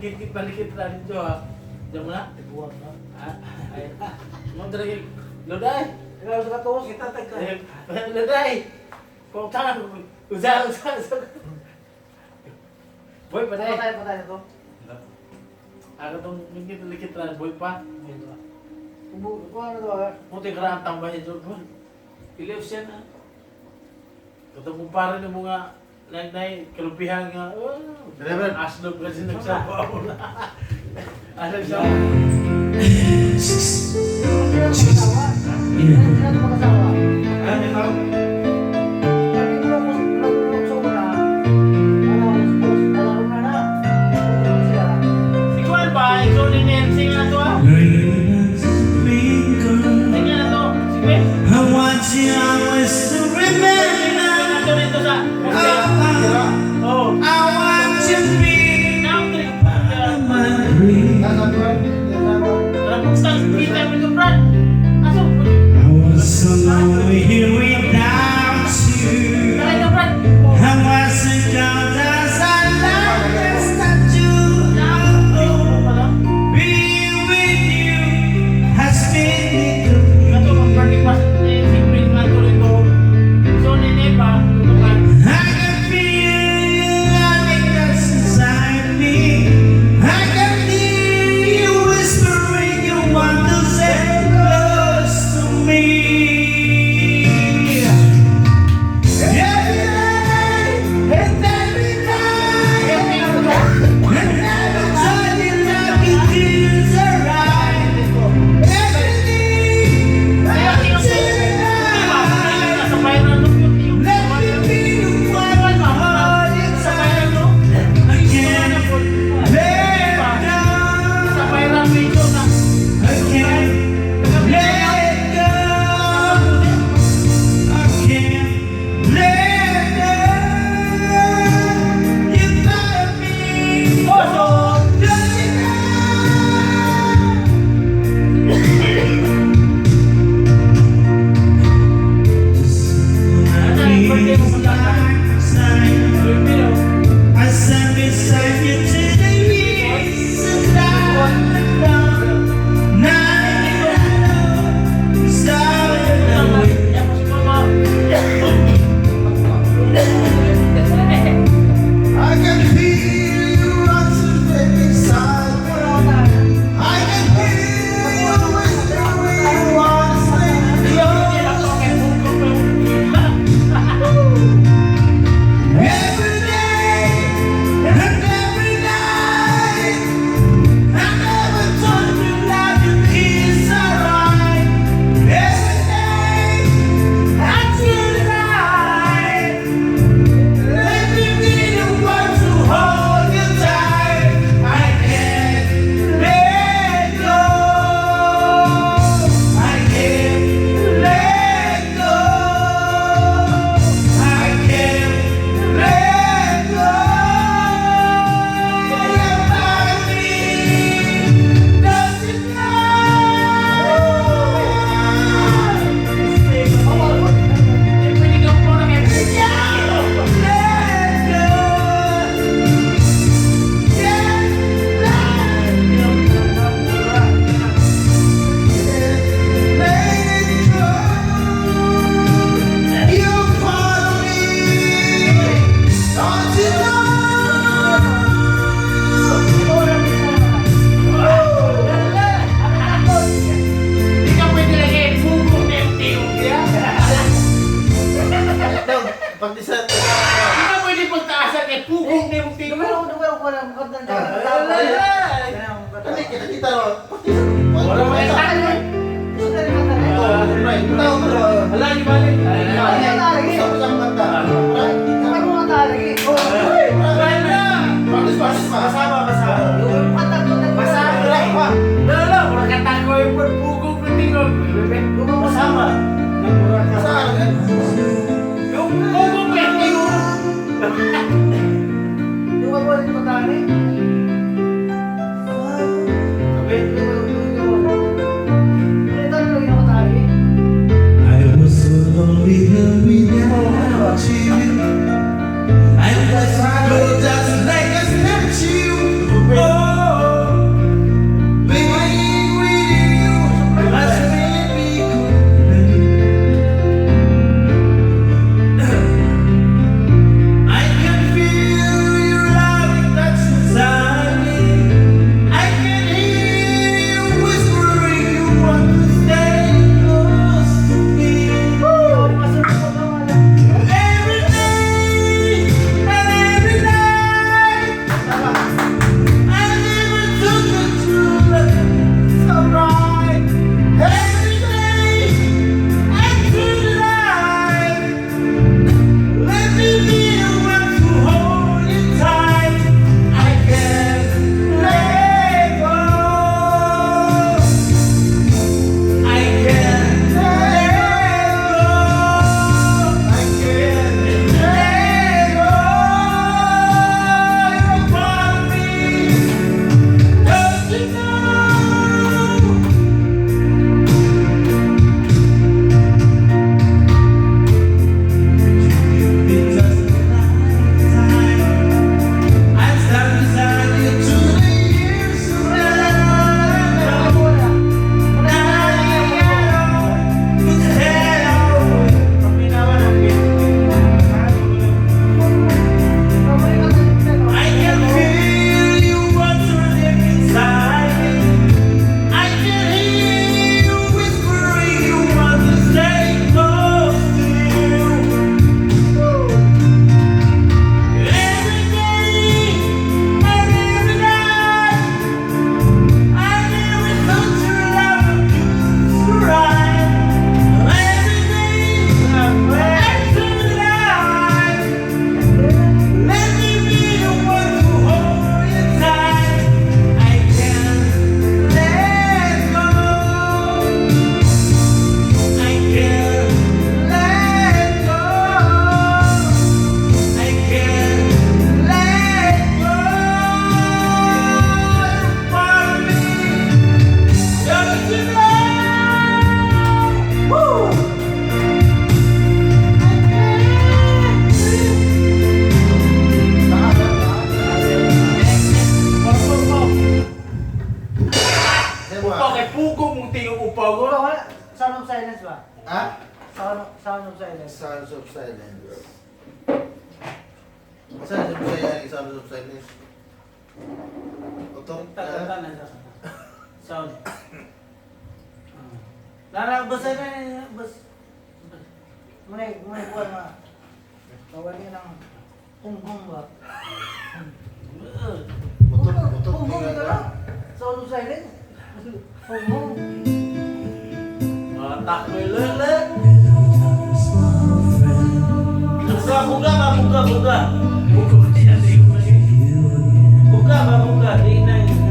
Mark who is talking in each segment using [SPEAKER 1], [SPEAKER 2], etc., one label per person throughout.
[SPEAKER 1] Palikit lang dito ha. Diyan mo na?
[SPEAKER 2] Tiguan na.
[SPEAKER 1] Ay. Mga dragay. Loday!
[SPEAKER 2] Ikaw sa katos, kita tagka.
[SPEAKER 1] Loday! Kung tangan, usa. Boy, patay.
[SPEAKER 2] Patay na to.
[SPEAKER 1] Ako itong likit lang, boy pa.
[SPEAKER 2] Kung ano to ha?
[SPEAKER 1] Puti karang tambay niya doon. Iliw siya na. Katong kumpara ng mga nagnay, kalupihan nga. Aslog kasi nagsabaw na. Ano siya?
[SPEAKER 2] Hindi na makasawa.
[SPEAKER 1] Ano ito? Si Kuan ba? Ikaw ni Nancy nga to ah? Sige na to. Sige.
[SPEAKER 3] I want you always to remember.
[SPEAKER 1] Ito dito sa... Oh.
[SPEAKER 3] I want you to be
[SPEAKER 1] Now, trip.
[SPEAKER 3] my dream.
[SPEAKER 1] Buksan, kita mo ito, Brad. Aso?
[SPEAKER 3] I was so lonely here without you.
[SPEAKER 1] Kaya ka, Brad.
[SPEAKER 3] I was so cold as I like the statue. Being with you has made me
[SPEAKER 1] Ito, mag-party pa. Simple nga tuloy ito. So, nene pa.
[SPEAKER 3] I can feel like that's inside me. I can hear you whispering you want to say close to me. Every day and every night, and every time you look into the right, everything I do tonight.
[SPEAKER 1] Sa bayan na yung
[SPEAKER 3] Let me be the one with my heart inside. I can't let go.
[SPEAKER 1] Sa bayan na video na.
[SPEAKER 3] I can't let go. I can't let go. You got me. Oh, don't you know? I stand beside you till the years are done. I can feel you rising inside. I can hear you whispering you want to say every day and every night. I never told you that you is alright. Every day until night. Let me be the one to hold you tight. I can't let go. I can't let go. I can't let go. You're by me. Don't you
[SPEAKER 2] Pagdisat.
[SPEAKER 1] Hindi ka pwede pagtaasan kay pugong na yung tingin mo.
[SPEAKER 2] Hindi, kita ro.
[SPEAKER 1] Wala mo yung tayo. Hala, di ba? Dala, wala ka tayo yung pugong na tingin. Masama. Yung pugong na tingin.
[SPEAKER 3] I was so lonely here
[SPEAKER 1] pugo mong tingog upaw ko.
[SPEAKER 2] Wala, wala. Sound of silence ba?
[SPEAKER 4] Ha?
[SPEAKER 2] Sound of silence.
[SPEAKER 4] Sounds of silence. Sounds of silence. Sounds of silence. Oto?
[SPEAKER 1] Kanta na siya. Sound. Nara, basta na, basta.
[SPEAKER 2] Munay buwan nga. Kawali ng punggong ba?
[SPEAKER 4] Otot
[SPEAKER 2] Punggong
[SPEAKER 4] nga
[SPEAKER 2] ito
[SPEAKER 4] ba?
[SPEAKER 2] lang. Sound of silence. Punggong.
[SPEAKER 1] Takboy lele. Buka, buka ba, buka, buka. Buka ba siya, buka ba, buka. Di na yung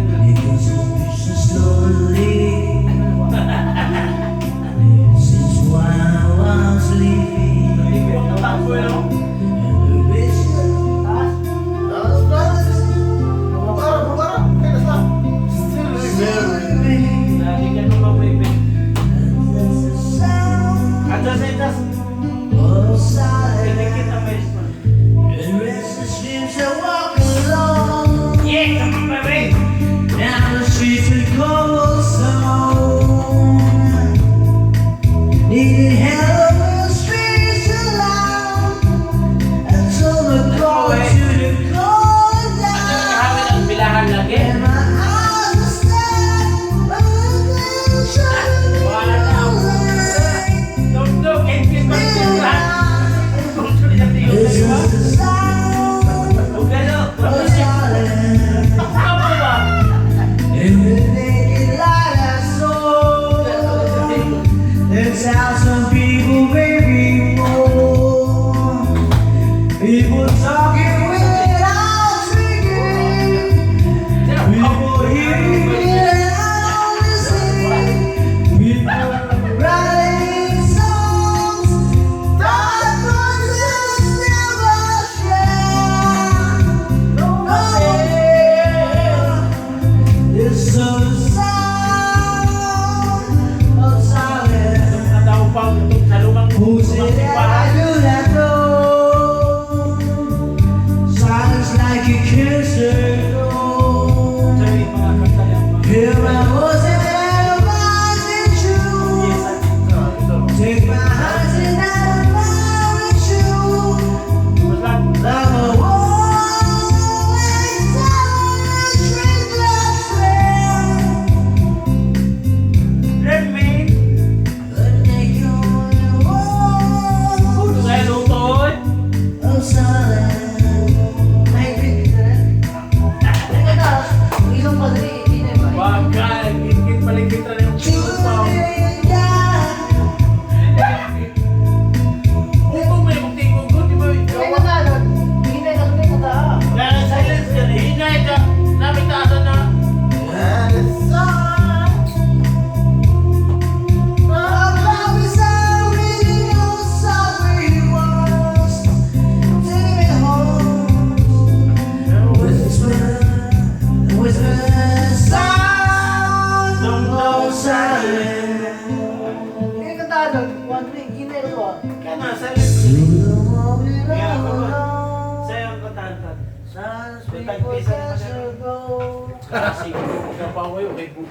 [SPEAKER 3] Slowly, since while I was sleeping,
[SPEAKER 1] takboy no?
[SPEAKER 3] and the vision
[SPEAKER 2] Taas.
[SPEAKER 4] Bukara, bukara. Kaya na
[SPEAKER 1] Lagi ka nung mabibig.
[SPEAKER 3] there's the sound
[SPEAKER 1] Adjust, adjust.
[SPEAKER 3] of silence,
[SPEAKER 1] Pinikit ang best mo.
[SPEAKER 3] and restless dreams that walk along
[SPEAKER 1] Yeah, come on, baby.
[SPEAKER 3] down the streets of cobblestone. Needed help in the streets aloud, and told the call to the cold down.
[SPEAKER 1] Kami ang bilahan lagi.
[SPEAKER 3] And my eyes are stabbed by the shining light.
[SPEAKER 1] Don't engage pa rin lahat. Kung tuloy na tiyo
[SPEAKER 3] It's
[SPEAKER 1] tayo, ha?
[SPEAKER 3] just the sound
[SPEAKER 1] Huwag kayo.
[SPEAKER 3] of silence.
[SPEAKER 1] Tama ba?
[SPEAKER 3] In the naked light I saw, that's how some people may be born. People talking without speaking, people hearing without listening, people writing songs that voices never share. No, it's the sound of silence.
[SPEAKER 1] Ang tao pa, itong sa lumang
[SPEAKER 3] Who said that I do not know? Silence like a cancer.
[SPEAKER 1] Sorry, mga kanta lang.
[SPEAKER 3] Hear my voice and analyze it true. Take my hands and admire it true.
[SPEAKER 1] Basta,
[SPEAKER 3] Like a warm and drink that trail.
[SPEAKER 1] let me.
[SPEAKER 3] But they go in
[SPEAKER 1] Kung
[SPEAKER 3] walls
[SPEAKER 1] sa'yo lutoy.
[SPEAKER 3] of silence.
[SPEAKER 2] May picture. Teka na. Ilong pa rin. Hindi na ba?
[SPEAKER 1] Wag ka, gigit paligid na yung upaw. Kung may mong tingog ko, di ba?
[SPEAKER 2] Kaya na tayo. Hindi na yung may kata.
[SPEAKER 1] Kaya silence ka, hinay ka. Namin taasan na.
[SPEAKER 2] Hindi kata doon. One thing. Hindi na ito ah.
[SPEAKER 1] Kaya na, silence ka. Kaya ako ba? Sa'yo ang katantan.
[SPEAKER 2] Sans
[SPEAKER 1] Tagpisan mo na.
[SPEAKER 2] people go.
[SPEAKER 1] Kasi kung kapaway, okay, buka.